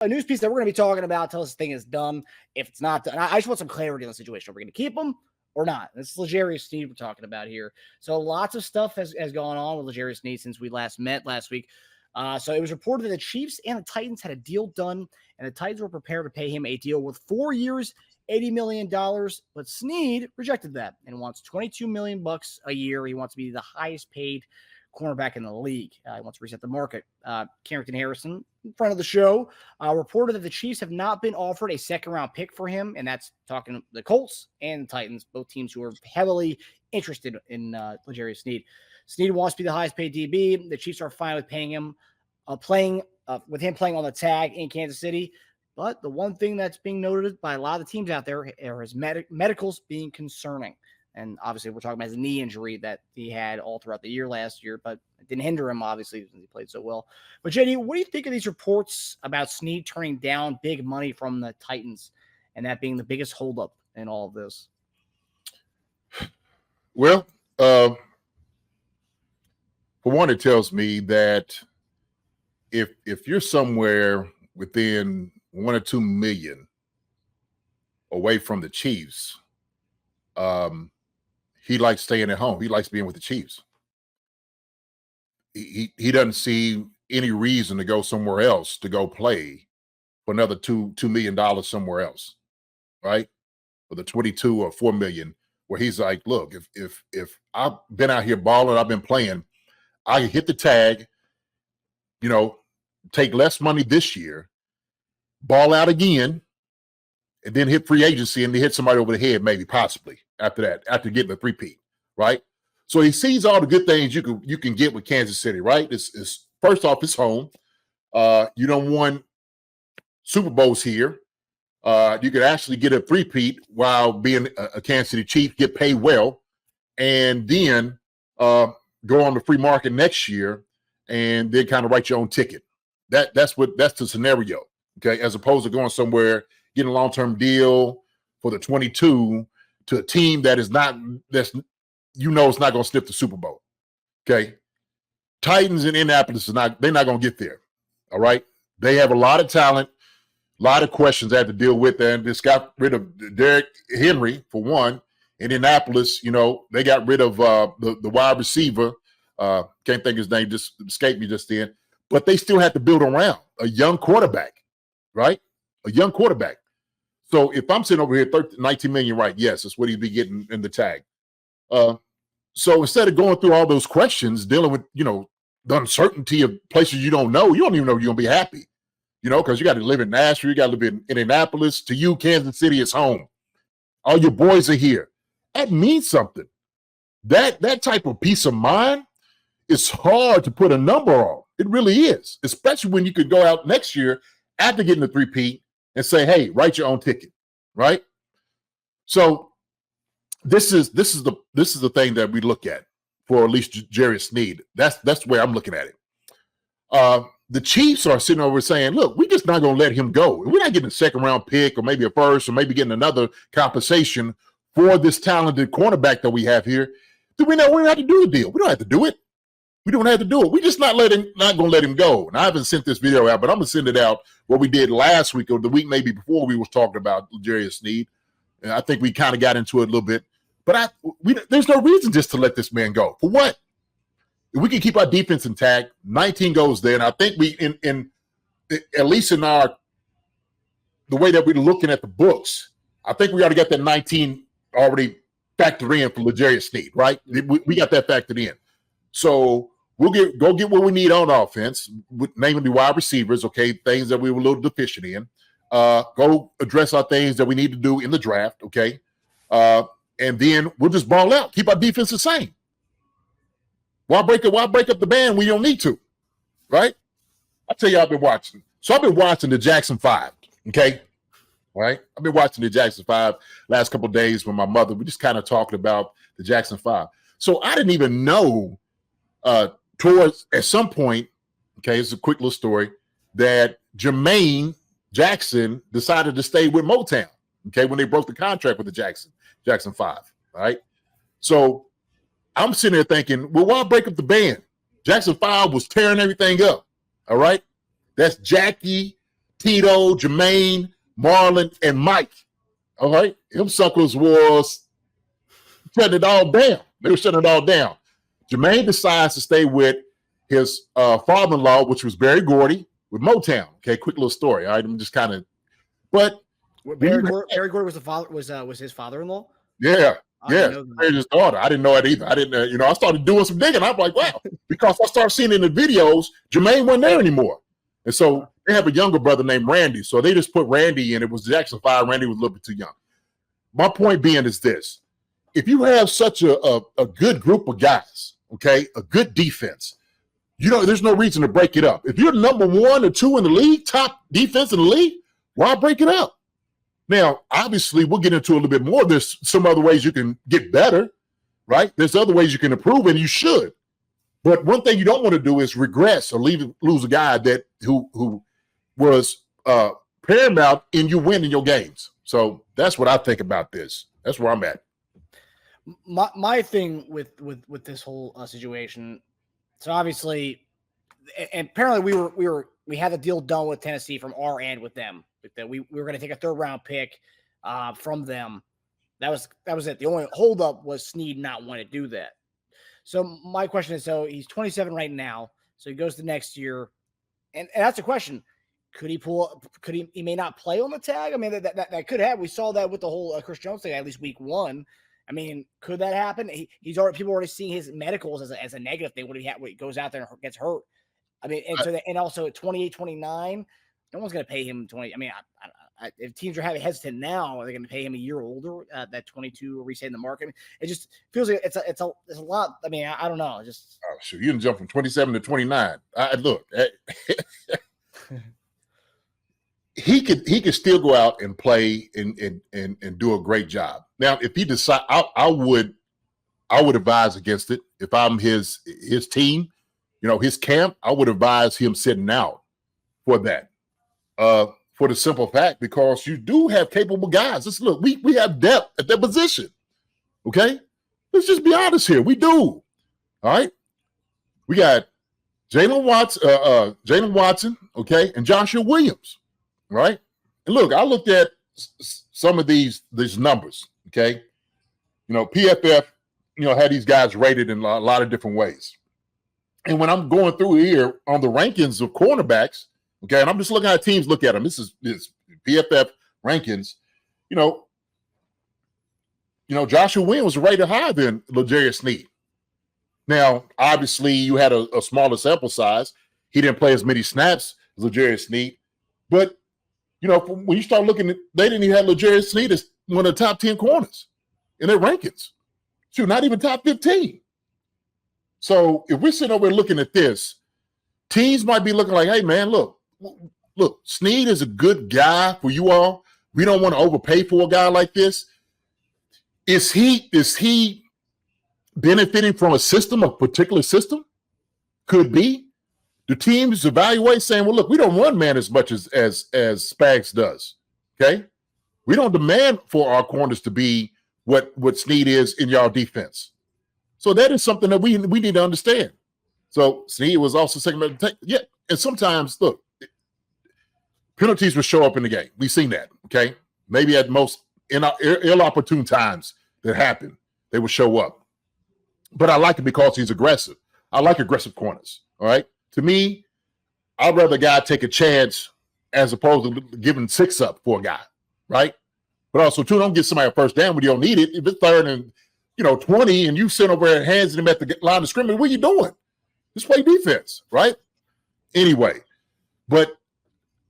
a news piece that we're going to be talking about until this thing is done. If it's not done, I just want some clarity on the situation. Are we going to keep him or not? This is L'Jarius Sneed we're talking about here. So lots of stuff has gone on with L'Jarius Sneed since we last met last week. So it was reported that the Chiefs and the Titans had a deal done, and the Titans were prepared to pay him a deal with 4 years, $80 million. But Sneed rejected that and wants $22 million a year. He wants to be the highest paid cornerback in the league. He wants to reset the market. Carrington Harrison, in front of the show, reported that the Chiefs have not been offered a second-round pick for him, and that's talking the Colts and the Titans, both teams who are heavily interested in L'Jarius Sneed. Sneed wants to be the highest-paid DB. The Chiefs are fine with paying him, with him playing on the tag in Kansas City. But the one thing that's being noted by a lot of the teams out there are his medicals being concerning. And obviously, we're talking about his knee injury that he had all throughout the year last year, but it didn't hinder him, obviously, since he played so well. But, JD, what do you think of these reports about Sneed turning down big money from the Titans and that being the biggest holdup in all of this? Well, for one, it tells me that if you're somewhere within 1 or 2 million away from the Chiefs, he likes staying at home. He likes being with the Chiefs. He doesn't see any reason to go somewhere else to go play for another $2 million somewhere else, right? Or the 22 or 4 million, where he's like, look, if I've been out here balling, I've been playing, I hit the tag, take less money this year, ball out again, and then hit free agency and then hit somebody over the head, maybe, possibly, after that, after getting a three-peat, right? So he sees all the good things you can get with Kansas City, right? It's first off, it's home. You don't won Super Bowls here. You could actually get a three-peat while being a Kansas City Chief, get paid well, and then go on the free market next year and then kind of write your own ticket. That's the scenario, okay? As opposed to going somewhere, getting a long-term deal for the 22 to a team that is not, it's not going to sniff the Super Bowl, okay? Titans in Indianapolis they're not going to get there, all right? They have a lot of talent, a lot of questions they have to deal with, and just got rid of Derrick Henry, for one. In Indianapolis, they got rid of the wide receiver. Can't think his name, just escaped me just then. But they still have to build around a young quarterback, right? A young quarterback. So if I'm sitting over here, 19 million, right? Yes, that's what he'd be getting in the tag. So instead of going through all those questions, dealing with, the uncertainty of places you don't even know you're going to be happy, because you got to live in Nashville, you got to live in Indianapolis. To you, Kansas City is home. All your boys are here. That means something. That type of peace of mind is hard to put a number on. It really is, especially when you could go out next year after getting the three-peat and say, hey, write your own ticket, right? So this is the thing that we look at for at least L'Jarius Sneed. That's the way I'm looking at it. The Chiefs are sitting over saying, look, we're just not going to let him go. We're not getting a second-round pick or maybe a first or maybe getting another compensation for this talented cornerback that we have here. Do we don't have to do the deal? We don't have to do it. We don't have to do it. We're just not going to let him go. And I haven't sent this video out, but I'm going to send it out what we did last week or the week maybe before we was talking about L'Jarius Sneed. And I think we kind of got into it a little bit. But there's no reason just to let this man go. For what? If we can keep our defense intact, 19 goes there, and I think we, in at least in the way that we're looking at the books, I think we already got that 19 already factored in for L'Jarius Sneed, right? We got that factored in. So we'll go get what we need on offense, namely the wide receivers, okay, things that we were a little deficient in. Go address our things that we need to do in the draft, okay? And then we'll just ball out, keep our defense the same. Why break up the band when you don't need to, right? I tell you, I've been watching. So I've been watching the Jackson 5, okay? All right? I've been watching the Jackson 5 last couple of days with my mother. We just kind of talking about the Jackson 5. So I didn't even know towards at some point, okay, it's a quick little story, that Jermaine Jackson decided to stay with Motown, okay, when they broke the contract with the Jackson 5, all right? So I'm sitting there thinking, well, why break up the band? Jackson 5 was tearing everything up, all right? That's Jackie, Tito, Jermaine, Marlon, and Mike. All right. Them suckers was shutting it all down. They were shutting it all down. Jermaine decides to stay with his father-in-law, which was Barry Gordy, with Motown. Okay, quick little story. All right, I'm just kind of, but Barry Gordy was the father, was his father-in-law. Yeah, his daughter. I didn't know it either. I didn't. I started doing some digging. I'm like, wow, because I started seeing in the videos, Jermaine wasn't there anymore, and so they have a younger brother named Randy. So they just put Randy in. It was Jackson 5. Randy was a little bit too young. My point being is this: if you have such a good group of guys, okay, a good defense, there's no reason to break it up. If you're number 1 or 2 in the league, top defense in the league, why break it up? Now, obviously, we'll get into a little bit more. There's some other ways you can get better, right? There's other ways you can improve, and you should. But one thing you don't want to do is regress or lose a guy that who was paramount in you winning your games. So that's what I think about this. That's where I'm at. My thing with this whole situation. So obviously, and apparently we had the deal done with Tennessee from our end with them. That we were going to take a 3rd round pick from them. That was it. The only holdup was Sneed not want to do that. So my question is, so he's 27 right now. So he goes to next year, and that's a question. Could he pull? Could he? He may not play on the tag. I mean, that could happen. We saw that with the whole Chris Jones thing at least week 1. I mean, could that happen? People already seeing his medicals as a negative thing when he goes out there and gets hurt. I mean, and also at 28, 29, no one's going to pay him 20. I mean, if teams are having hesitant now, are they going to pay him a year older that 22 or in the market? I mean, it just feels like it's a lot. I mean, I don't know. Just sure, you can jump from 27 to 29. Look, he could still go out and play and do a great job. Now, if he decide, I would advise against it. If I'm his team, his camp, I would advise him sitting out for that. For the simple fact, because you do have capable guys. Look, we have depth at that position. Okay, let's just be honest here. We do. All right, we got Jalen Watson, okay, and Joshua Williams. Right, and look, I looked at some of these numbers. Okay, PFF, had these guys rated in a lot of different ways. And when I'm going through here on the rankings of cornerbacks, okay, and I'm just looking at teams, look at them. This is PFF rankings. Joshua Williams was rated higher than L'Jarius Sneed. Now, obviously, you had a smaller sample size. He didn't play as many snaps as L'Jarius Sneed. But, when you start looking, they didn't even have L'Jarius Sneed as one of the top 10 corners in their rankings. Shoot, not even top 15. So if we're sitting over here looking at this, teams might be looking like, hey, man, look, Sneed is a good guy for you all. We don't want to overpay for a guy like this. Is he benefiting from a particular system? Could be. The teams evaluate saying, well, look, we don't run man as much as Spags does. Okay? We don't demand for our corners to be what Sneed is in y'all defense. So that is something that we need to understand. So Sneed was also second. Yeah, and sometimes, look, penalties will show up in the game. We've seen that, okay? Maybe at most in ill-opportune times that happen, they will show up. But I like it because he's aggressive. I like aggressive corners, all right? To me, I'd rather a guy take a chance as opposed to giving 6 up for a guy, right? But also, too, don't get somebody a first down when you don't need it. If it's 3rd and 20 and you sit over there hands him at the line of scrimmage, what are you doing? Just play defense, right? Anyway, but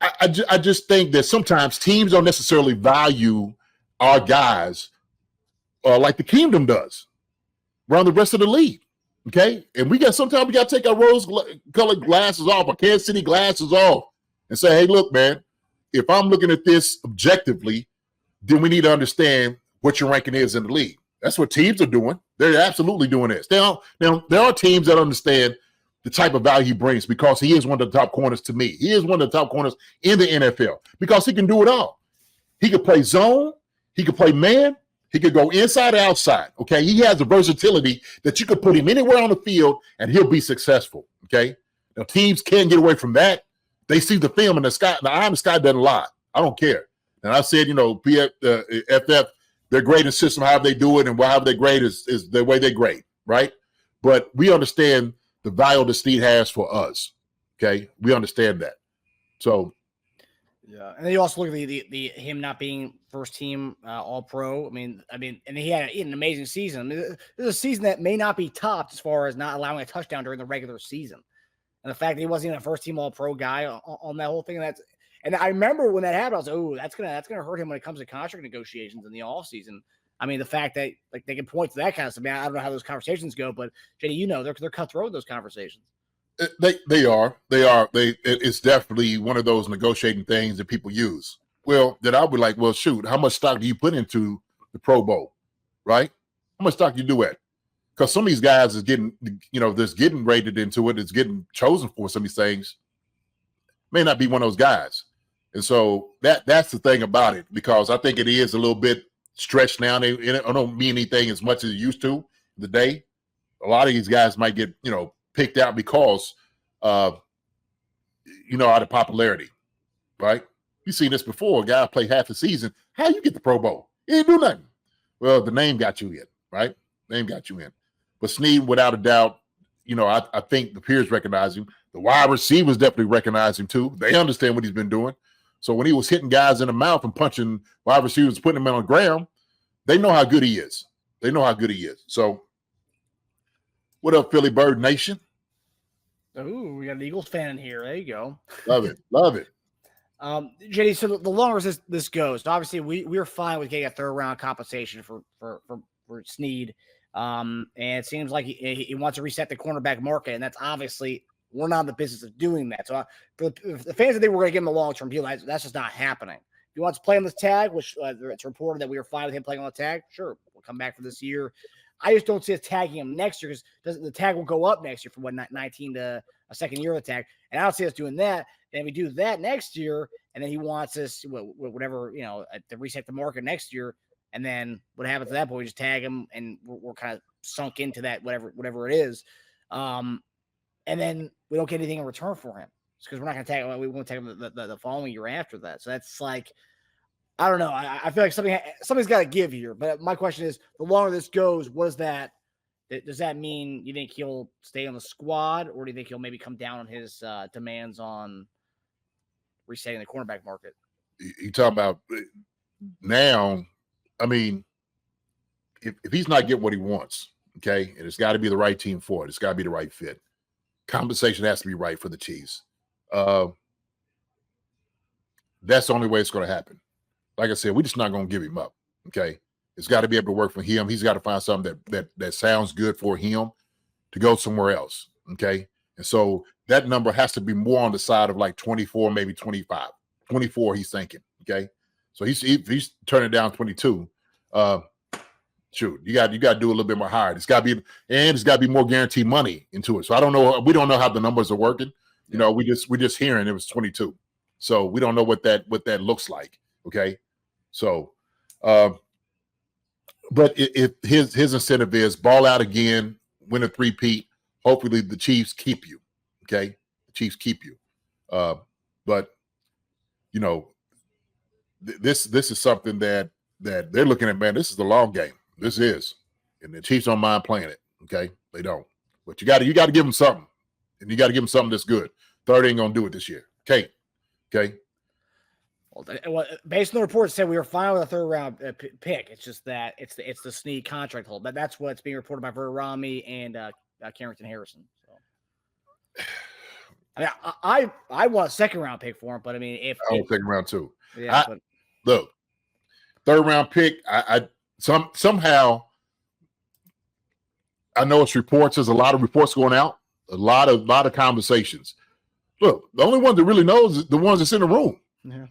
I just think that sometimes teams don't necessarily value our guys like the Kingdom does around the rest of the league, okay? And sometimes we got to take our rose-colored glasses off, our Kansas City glasses off, and say, hey, look, man, if I'm looking at this objectively, then we need to understand what your ranking is in the league. That's what teams are doing. They're absolutely doing this. Now, there are teams that understand the type of value he brings because he is one of the top corners to me. He is one of the top corners in the NFL because he can do it all. He could play zone. He could play man. He could go inside or outside, okay? He has the versatility that you could put him anywhere on the field and he'll be successful, okay? Now, teams can't get away from that. They see the film and the eye in the sky doesn't lie. I don't care. And I said, FF, their grading system, how they do it and how they grade is the way they grade, right? But we understand the value that Sneed has for us. Okay, we understand that. So, yeah, and then you also look at the him not being first team All Pro. I mean, and he had an amazing season. I mean, this is a season that may not be topped as far as not allowing a touchdown during the regular season, and the fact that he wasn't even a first team All Pro guy on that whole thing. And I remember when that happened, I was like, oh, that's gonna hurt him when it comes to contract negotiations in the offseason. I mean, the fact that like they can point to that kind of stuff. I mean, I don't know how those conversations go, but JD, they're cutthroat in those conversations. They are. It's definitely one of those negotiating things that people use. Well, then I'll be like, well, shoot, how much stock do you put into the Pro Bowl, right? How much stock do you do at? Because some of these guys is getting, there's getting rated into it. It's getting chosen for some of these things. May not be one of those guys. And so that's the thing about it, because I think it is a little bit stretched now. I don't mean anything as much as it used to the day. A lot of these guys might get, picked out because out of popularity, right? You've seen this before. A guy play half the season. How you get the Pro Bowl? He didn't do nothing. Well, the name got you in, right? Name got you in. But Sneed, without a doubt, I think the peers recognize him. The wide receivers definitely recognize him too. They understand what he's been doing. So when he was hitting guys in the mouth and punching wide receivers, putting them on the ground, they know how good he is. So what up, Philly Bird Nation? Ooh, we got an Eagles fan in here. There you go. Love it. JD, so the longer this goes, obviously we're fine with getting a third round compensation for Sneed. And it seems like he wants to reset the cornerback market, and that's obviously we're not in the business of doing that. So for the fans that they were going to give him a long-term deal, that's just not happening. If he wants to play on this tag, which it's reported that we were fine with him playing on the tag, sure, we'll come back for this year. I just don't see us tagging him next year because the tag will go up next year from 19 to a second year of the tag. And I don't see us doing that. And we do that next year, and then he wants us, whatever, to reset the market next year. And then what happens at that point? We just tag him, and we're kind of sunk into that, whatever it is. And then we don't get anything in return for him because we're not going to tag him. We won't tag him the following year after that. So that's like, I don't know. I feel like something's got to give here. But my question is, the longer this goes, what is that? Does that mean you think he'll stay on the squad, or do you think he'll maybe come down on his demands on resetting the cornerback market? You talk about now. I mean, if he's not getting what he wants, okay, and it's got to be the right team for it. It's got to be the right fit. Compensation has to be right for the Chiefs. That's the only way it's going to happen. Like I said, we're just not going to give him up, okay? It's got to be able to work for him. He's got to find something that sounds good for him to go somewhere else, okay? And so that number has to be more on the side of like 24, maybe 25. 24, he's thinking, okay? So he's turning down 22. Shoot, you got to do a little bit more hard. It's got to be more guaranteed money into it. So I don't know. We don't know how the numbers are working. We just hearing it was 22. So we don't know what that looks like. Okay. So, but if his incentive is ball out again, win a three-peat, hopefully the Chiefs keep you. Okay. The Chiefs keep you. But this is something that they're looking at, man. This is the long game. This is, and the Chiefs don't mind playing it. Okay, they don't. But you got to give them something, and you got to give them something that's good. Third ain't gonna do it this year. Okay. Well, based on the report, it said we were fine with a third round pick. It's just that it's the Sneed contract hold, but that's what's being reported by Verrami and Carrington Harrison. So, I mean, I want a second round pick for him, but I mean, if I want second round too. Yeah, look, third round pick. Somehow, I know it's reports. There's a lot of reports going out. A lot of conversations. Look, the only one that really knows is the ones that's in the room. Yeah.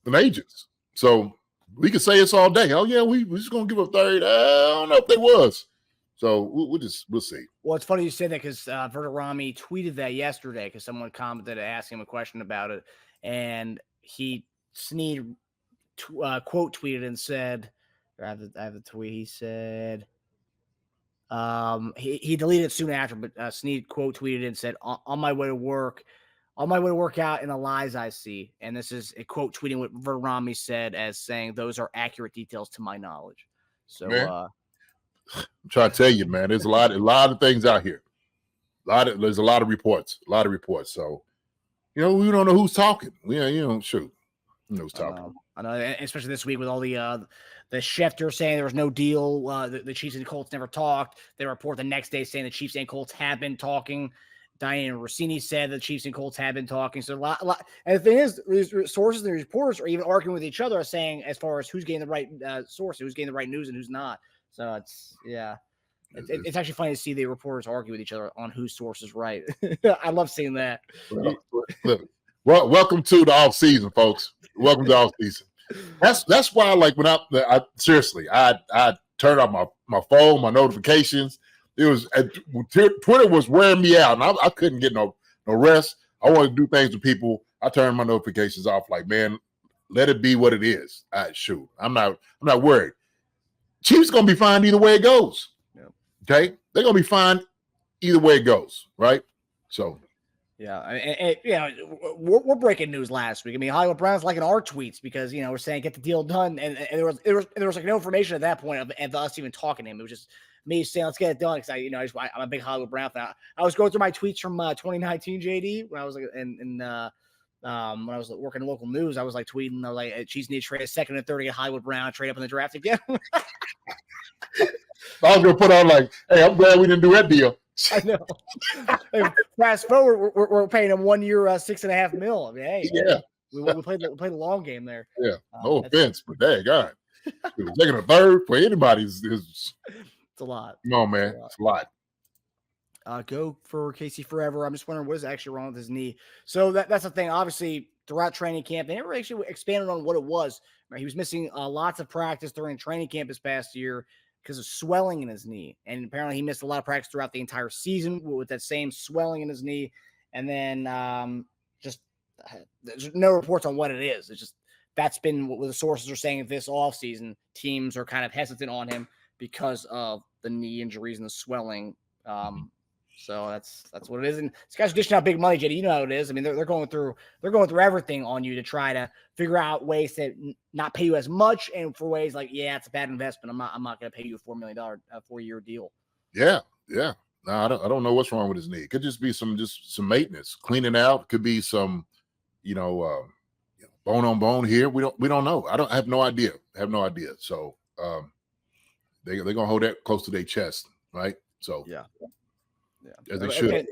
The agents. So we could say it's all day. Oh yeah, we're just gonna give a third. I don't know if they was. So we'll see. Well, it's funny you say that because Verrami tweeted that yesterday because someone commented asking him a question about it, and Sneed quote tweeted and said, I have the tweet. He said, he deleted it soon after, but Sneed quote tweeted and said, "On my way to work, all my way to work out in the lies I see. And this is a quote tweeting what Verami said as saying those are accurate details to my knowledge. So, man, I'm trying to tell you, man, there's a lot of things out here. There's a lot of reports. So, we don't know who's talking. Shoot. Who knows talking? I know, especially this week with all the Schefter saying there was no deal. The Chiefs and Colts never talked. They report the next day saying the Chiefs and Colts have been talking. Diane Rossini said the Chiefs and Colts have been talking. So a lot. And the thing is, these sources and reporters are even arguing with each other, saying as far as who's getting the right source, who's getting the right news, and who's not. So it's actually funny to see the reporters argue with each other on whose source is right. I love seeing that. Well, welcome to the off season, folks. Welcome to off season. That's why, like, when I seriously, I turned off my phone, my notifications. It was Twitter was wearing me out, and I couldn't get no rest. I wanted to do things with people. I turned my notifications off. Like, man, let it be what it is. Shoot, I'm not worried. Chiefs gonna be fine either way it goes. Yep. Okay, they're gonna be fine either way it goes. Right. So. Yeah, we're breaking news last week. I mean, Hollywood Brown's liking our tweets because we're saying get the deal done, and there was like no information at that point of us even talking to him. It was just me saying let's get it done because I'm a big Hollywood Brown fan. I was going through my tweets from 2019, JD, when I was like when I was working in local news. I was like tweeting, I was like, Chiefs need to trade a second and third to get Hollywood Brown, trade up in the draft again. I was gonna put on like, hey, I'm glad we didn't do that deal. I know. Fast forward, we're paying him 1 year, $6.5 million. I mean, hey, yeah, we played the long game there. Yeah, no offense, but dang, God, taking a third for anybody is it's a lot. No, man, it's a lot. Go for Casey forever. I'm just wondering what is actually wrong with his knee. So that's the thing. Obviously, throughout training camp, they never actually expanded on what it was. Right? He was missing lots of practice during training camp this past year because of swelling in his knee. And apparently he missed a lot of practice throughout the entire season with that same swelling in his knee. And then there's no reports on what it is. It's just that's been what the sources are saying this offseason. Teams are kind of hesitant on him because of the knee injuries and the swelling. So that's what it is. And this guy's dishing out big money, JD. You know how it is. I mean, they're going through everything on you to try to figure out ways to not pay you as much, and for ways like, yeah, it's a bad investment. I'm not going to pay you a $4 million 4-year deal. Yeah. No, I don't know what's wrong with his knee. It could just be some maintenance, cleaning out. Could be some, bone on bone here. We don't know. I have no idea. So they're gonna hold that close to their chest, right? So yeah. As they should.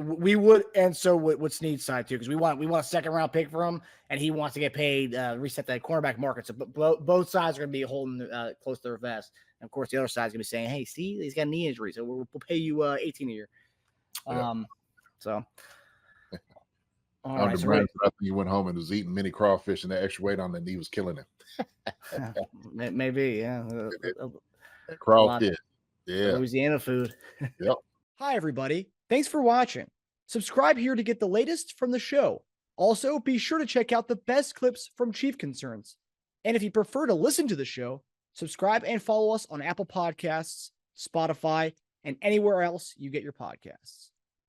We would, and so would Sneed's side too, because we want a second round pick for him, and he wants to get paid, reset that cornerback market. So both sides are going to be holding close to their vest, and of course the other side's going to be saying, "Hey, see, he's got a knee injury, so we'll pay you $18 a year." So. I think he went home and was eating mini crawfish, and the extra weight on the knee was killing him. Maybe, yeah. Crawfish, yeah. Louisiana food. Yep. Hi, everybody. Thanks for watching. Subscribe here to get the latest from the show. Also, be sure to check out the best clips from Chief Concerns. And if you prefer to listen to the show, subscribe and follow us on Apple Podcasts, Spotify, and anywhere else you get your podcasts.